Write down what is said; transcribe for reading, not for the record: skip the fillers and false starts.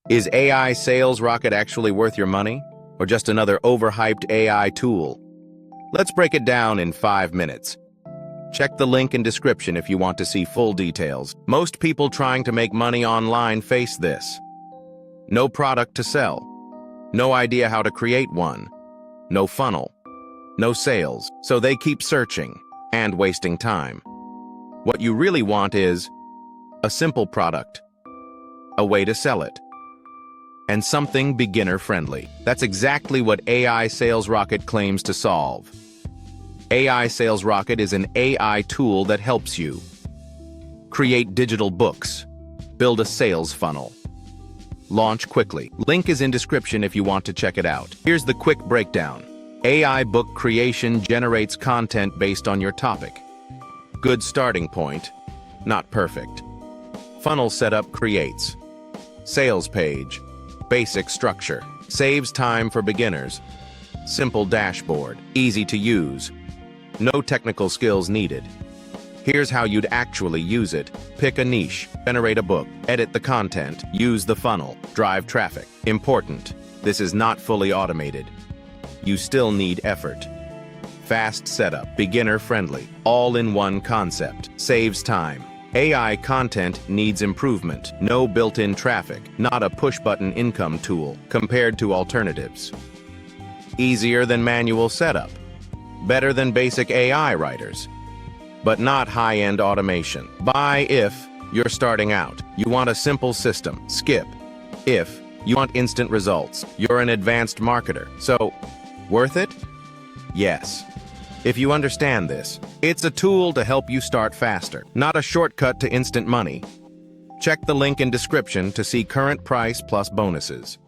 Is AI sales rocket actually worth your money? Or just another overhyped AI tool? Let's break it down in 5 minutes. Check the link in description if you want to see full details. Most people trying to make money online face this. No product to sell. No idea how to create one. No funnel. No sales. So they keep searching and wasting time. What you really want is a simple product, a way to sell it, and something beginner-friendly. That's exactly what AI Sales Rocket claims to solve. AI Sales Rocket is an AI tool that helps you create digital books, build a sales funnel, launch quickly. Link is in description if you want to check it out. Here's the quick breakdown. AI book creation generates content based on your topic. Good starting point, not perfect. Funnel setup creates sales page, basic structure, saves time for beginners, simple dashboard, easy to use, no technical skills needed. Here's how you'd actually use it. Pick a niche, generate a book, edit the content, use the funnel, drive traffic. Important, this is not fully automated. You still need effort. Fast setup, beginner-friendly, all-in-one concept, saves time. AI content needs improvement, no built-in traffic, not a push-button income tool compared to alternatives. Easier than manual setup, better than basic AI writers, but not high-end automation. Buy if you're starting out. You want a simple system. Skip if you want instant results. You're an advanced marketer. So, worth it? Yes. If you understand this, it's a tool to help you start faster, not a shortcut to instant money. Check the link in description to see current price plus bonuses.